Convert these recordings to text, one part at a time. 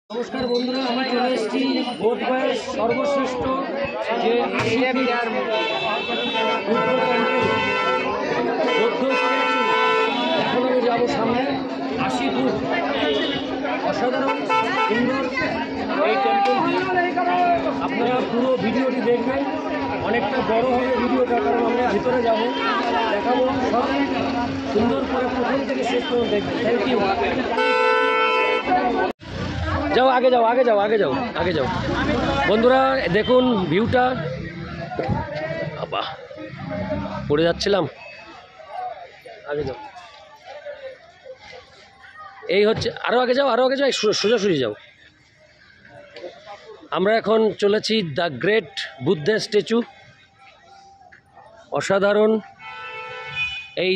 নমস্কার বন্ধুরা, আমি চলে এসেছি বোধগয়ার সর্বশ্রেষ্ঠ যে এখন আমি যাবো সামনে 80 ফুট অসাধারণ সুন্দর এই টেম্পলটি। আপনারা পুরো ভিডিওটি দেখবেন, অনেকটা বড় হবে ভিডিওটা, কারণ আমরা ভিতরে যাবো, দেখাবো সব সুন্দর করে প্রথম থেকে শেষ পর্যন্ত দেখবেন। Thank you. যাও, আগে যাও, আগে যাও, আগে যাও, আগে যাও বন্ধুরা, দেখুন ভিউটা। বাবা, পড়ে যাচ্ছিলাম। আগে যাও, এই হচ্ছে, আরও আগে যাও, আরও আগে যাও, সোজাসুজি যাও। আমরা এখন চলেছি দ্য গ্রেট বুদ্ধা স্ট্যাচু। অসাধারণ এই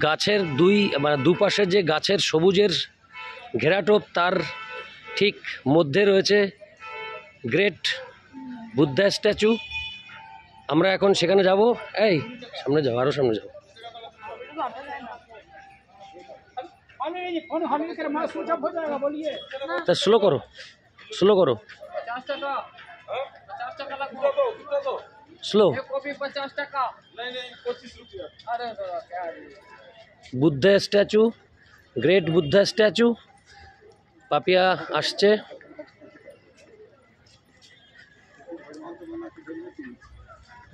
গাছের দুপাশে যে গাছের সবুজের ঘেরাটোপ, তার ঠিক মধ্যে রয়েছে গ্রেট বুদ্ধা স্ট্যাচু। আমরা এখন সেখানে যাব। এই সামনে যাও, আরও সামনে যাও। তা স্লো করো, স্লো করো, slow. Buddha statue, great Buddha statue. Papiya আসছে।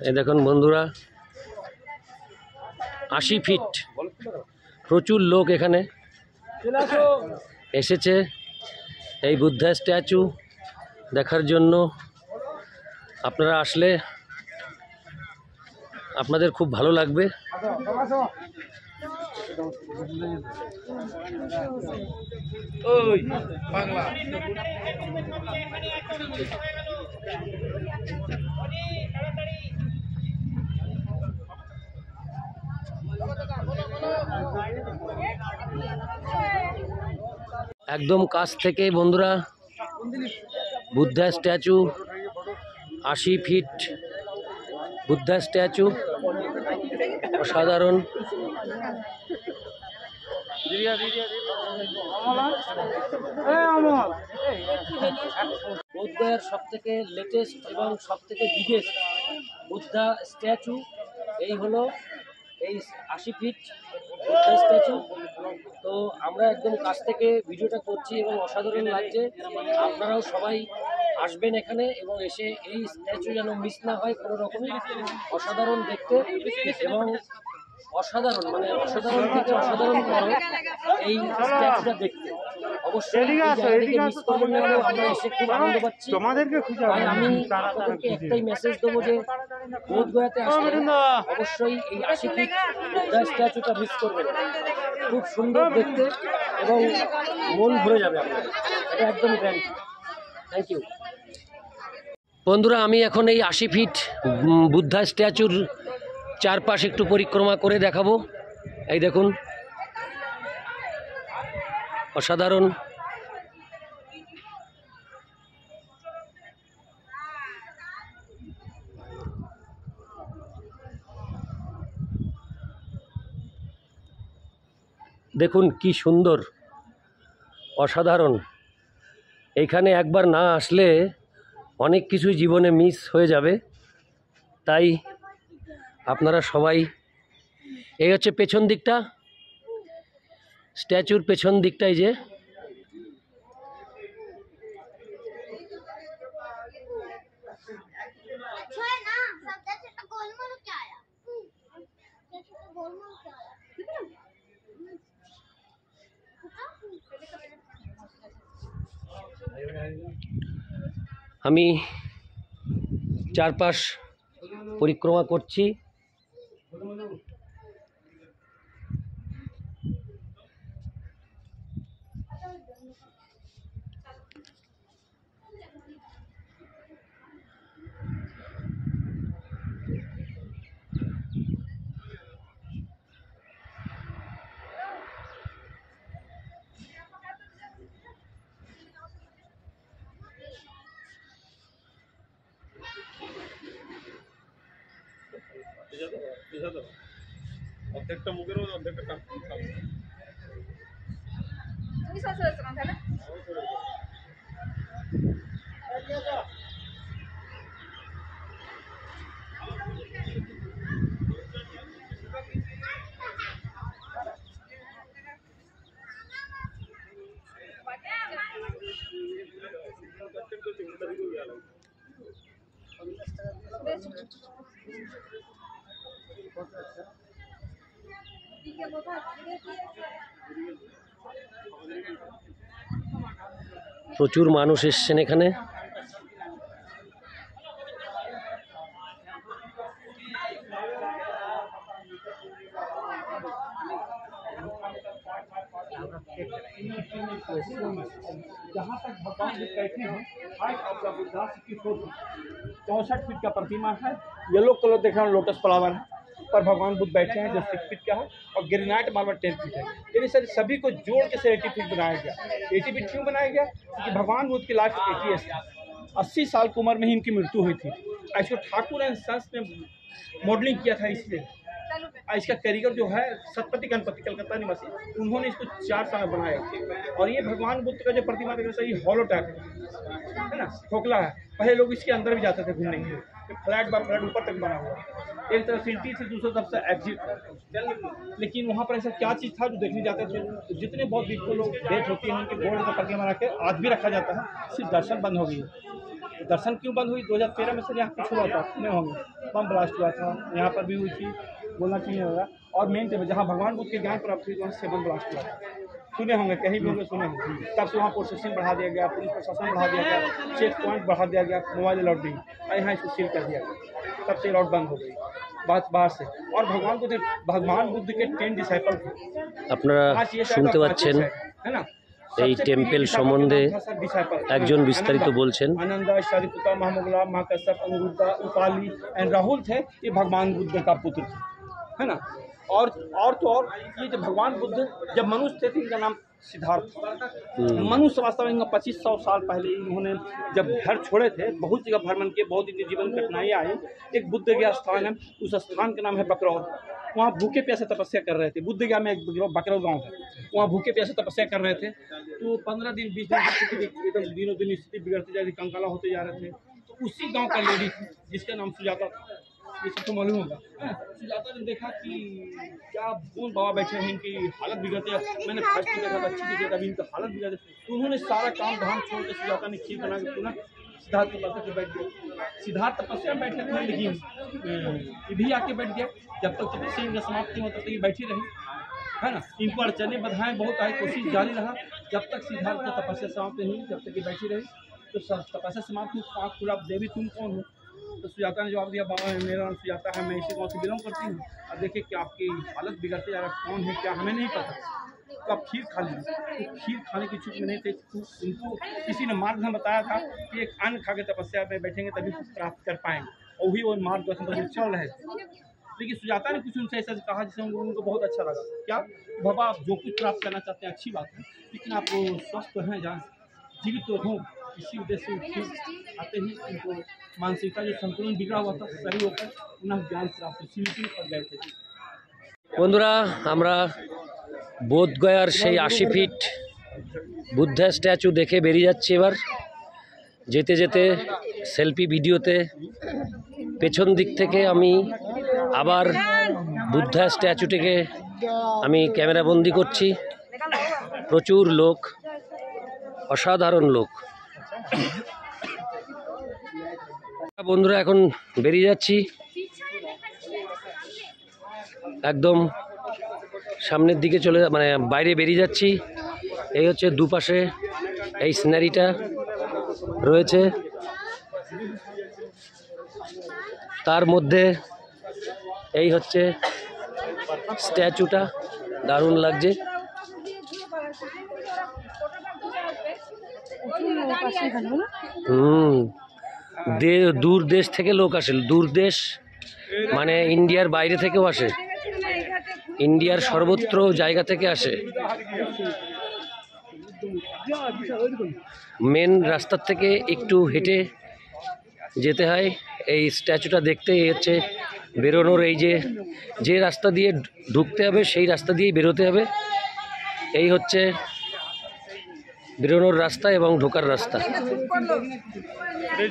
এই দেখুন বন্ধুরা, 80 ফিট। প্রচুর লোক এখানে এসেছে এই বুদ্ধা স্ট্যাচু দেখার জন্য। আপনারা আসলে আপনাদের খুব ভালো লাগবে। একদম কাছ থেকে বন্ধুরা Buddha statue, 80 feet Buddha statue, অসাধারণ। বোধগয়ার সব থেকে লেটেস্ট এবং সব থেকে বিগেস্ট বুদ্ধা স্ট্যাচু এই হলো, এই 80 ফিট বুদ্ধা স্ট্যাচু। তো আমরা একদম কাছ থেকে ভিডিওটা করছি এবং অসাধারণ লাগছে। আপনারাও সবাই আসবেন এখানে এবং এসে এই স্ট্যাচু যেন মিস না হয় কোনো রকমই। অসাধারণ দেখতে এবং অসাধারণ, মানে অসাধারণ থেকে অসাধারণ করো এই স্ট্যাচুটা দেখতে। অবশ্যই মিস করবেন না, আমরা এসে খুব আনন্দ পাচ্ছি। তাই আমি আপনাদেরকে একটাই মেসেজ দেবো যে বোধগয়াতে আসলে অবশ্যই এই 80 ফিট বুদ্ধা স্ট্যাচুটা মিস করবেন। খুব সুন্দর দেখতে এবং মন ভরে যাবে আপনার, এটা একদম গ্যারান্টি। থ্যাংক ইউ বন্ধুরা। আমি এখন এই 80 ফিট বুদ্ধা স্ট্যাচুর চারপাশ একটু পরিক্রমা করে দেখাবো। এই দেখুন, অসাধারণ। দেখুন কি সুন্দর, অসাধারণ। এইখানে একবার না আসলে অনেক কিছু জীবনে মিস হয়ে যাবে। তাই আপনারা সবাই, এই হচ্ছে পেছন দিকটা, স্ট্যাচুর পেছন দিকটাই যে আমি চারপাশ পরিক্রমা করছি। অর্ধেকটা মুখের মধ্যে অর্ধেকটা কাপ। তুমি সব প্রচুর মানুষ এসছেন এখানে। जहाँ तक भगवान बुद्ध बैठे हैं, height of the Buddha 64 feet का प्रतिमा है। येलो कलर देख रहे हैं, लोटस फ्लावर है पर भगवान बुद्ध बैठे हैं जो 6 फीट का है, और ग्रेनाइट मार्बल 10 फीट है। यानी सर सभी को जोड़ के 80 फीट बनाया गया। 80 फीट क्यों बनाया गया? क्योंकि भगवान बुद्ध की लाइफ 80 ईयर्स थी। 80 साल की उम्र में ही इनकी मृत्यु हुई थी। ऐसे ठाकुर एंड सन्स ने मॉडलिंग किया था, इसलिए इसका कारीगर जो है सतपति गणपति कलकत्ता निवासी, उन्होंने इसको 4 साल में बनाया। और ये भगवान बुद्ध का जो प्रतिमा देख रहे हैं, हॉलो टाइप है ना, खोखला है। पहले लोग इसके अंदर भी जाते थे घूमने के लिए, फ्लैट बाय फ्लैट ऊपर तक बना हुआ। एक तरफ सिटी थी, दूसरी तरफ से एग्जिट। लेकिन वहाँ पर ऐसा क्या चीज़ था जो देखने जाते थे? जितने बहुत विश्व लोग डेथ होती है उनके गोल्ड का प्रतिमा बना के आज भी रखा जाता है। सिर्फ दर्शन बंद हो गई। दर्शन क्यों बंद हुई? 2013 में सर यहाँ कुछ हुआ था, नहीं होंगे, बम ब्लास्ट हुआ था, यहाँ पर भी हुई थी, बोलना चाहिए होगा। और मेन जहाँ भगवान बुद्ध के ज्ञान प्राप्त हुई वहाँ 7 ब्लास्ट हुआ था, सुने होंगे, कहीं भी होंगे सुने होंगे। तब से वहाँ प्रोसेसिंग बढ़ा दिया गया, पुलिस प्रशासन बढ़ा दिया गया, चेक पॉइंट बढ़ा दिया गया, मोबाइल अलाउड नहीं, और यहाँ इसको सील कर दिया गया। तब से अलाउड बंद हो गई बात बाहर से। और भगवान बुद्ध के 10 डिसाइपल थे। আপনারা শুনতে পাচ্ছেন এই টেম্পল সম্বন্ধে একজন বিস্তারিত বলছেন। आनंद, शरिपुता, महामंगला, महाकश्यप, अनुरुद्धा, उपाली एंड राहुल थे, ये भगवान बुद्ध का पुत्र थे, है ना। और तो और ये जो भगवान बुद्ध जब मनुष्य थे तो इनका नाम सिद्धार्थ। मनुष्य वास्तव में 2500 साल पहले इन्होंने जब घर छोड़े थे, बहुत जगह भ्रमण किए, बहुत इनके जीवन में कठिनाई आई। एक बुद्ध गया स्थान है, उस स्थान का नाम है बकरौल। वहाँ भूखे प्यासे तपस्या कर रहे थे। बुद्ध गया में एक बकरौल गाँव है, वहाँ भूखे प्यासे तपस्या कर रहे थे। तो 15 दिन 20 दिन एकदम दिनों दिन स्थिति बिगड़ती जा रही, कंकाला होते जा रहे थे। तो उसी गाँव का लेडी जिसका नाम सुजाता था, ये सबको मालूम होगा। सुजाता ने देखा कि क्या कौन बाबा बैठे हैं, इनकी हालत बिगड़ती है। मैंने फर्स्ट देखा था, अच्छी देखी, अभी इनकी हालत बिगड़। तो उन्होंने सारा काम धाम छोड़ के सुजाता ने खीर बना के पुनः सिद्धार्थ तपस्या पे बैठ गया। सिद्धार्थ तपस्या में बैठे थे, लेकिन ये भी आके बैठ गया। जब तक तपस्या इनका समाप्त नहीं होता तब ये बैठी रही, है ना। इन पर अड़चने बधाएं बहुत आई, कोशिश जारी रहा जब तक सिद्धार्थ का तपस्या समाप्त नहीं हुई, जब तक ये बैठी रही। तो तपस्या समाप्त हुई, आँख खुला, देवी तुम कौन हो? तो सुजाता ने जवाब दिया, बाबा मेरा नाम सुजाता है, मैं इसी गाँव से बिलोंग करती हूँ। अब देखिए कि आपकी हालत बिगड़ते जा रहा है, कौन है क्या हमें नहीं पता। तो आप खीर खा लीजिए। तो खीर खाने की इच्छुक में नहीं थे। तो उनको किसी ने मार्गदर्शन बताया था कि एक अन्न खा के तपस्या में बैठेंगे तभी कुछ प्राप्त कर पाएंगे, और वही वो मार्गदर्शन पर चल रहे थे। लेकिन सुजाता ने कुछ उनसे ऐसा कहा जिससे उनको बहुत अच्छा लगा। क्या बाबा, आप जो कुछ प्राप्त करना चाहते हैं अच्छी बात है, लेकिन आप स्वस्थ हैं, जहाँ जीवित तो हों, इसी उद्देश्य से खीर आते ही उनको मानसिकता जो संतुलन बिगड़ा हुआ था सही होकर पुनः ज्ञान प्राप्त सीमित पर गए थे। বন্ধুরা, আমরা বোধগয়ার সেই 80 ফিট বুদ্ধা স্ট্যাচু দেখে বেরিয়ে যাচ্ছি। এবার যেতে যেতে সেলফি ভিডিওতে পেছন দিক থেকে আমি আবার বুদ্ধা স্ট্যাচুটিকে আমি ক্যামেরাবন্দি করছি। প্রচুর লোক, অসাধারণ লোক। বন্ধুরা, এখন বেরিয়ে যাচ্ছি, একদম সামনের দিকে চলে, মানে বাইরে বেরিয়ে যাচ্ছি। এই হচ্ছে দুপাশে এই সিনারিটা রয়েছে, তার মধ্যে এই হচ্ছে স্ট্যাচুটা, দারুণ লাগছে। দূর দেশ থেকে লোক আসে, দূর দেশ মানে ইন্ডিয়ার বাইরে থেকেও আসে, ইন্ডিয়ার সর্বত্র জায়গা থেকে আসে। মেন রাস্তার থেকে একটু হেঁটে যেতে হয় এই স্ট্যাচুটা দেখতে। এই হচ্ছে বেরোনোর, এই যে রাস্তা দিয়ে ঢুকতে হবে সেই রাস্তা দিয়েই বেরোতে হবে। এই হচ্ছে বেরোনোর রাস্তা এবং ঢোকার রাস্তা।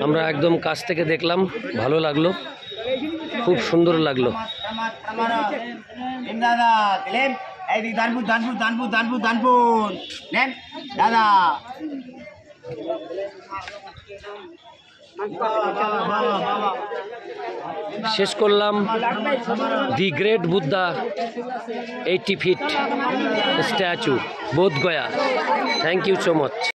আমরা একদম কাছ থেকে দেখলাম, ভালো লাগলো, খুব সুন্দর লাগলো। দাদা দিলেন এই দানপুর দানপুর দানপুর দানপুর দানপুর নেন দাদা। শেষ করলাম the great Buddha 80 feet statue, Bodhgaya. Thank you so much.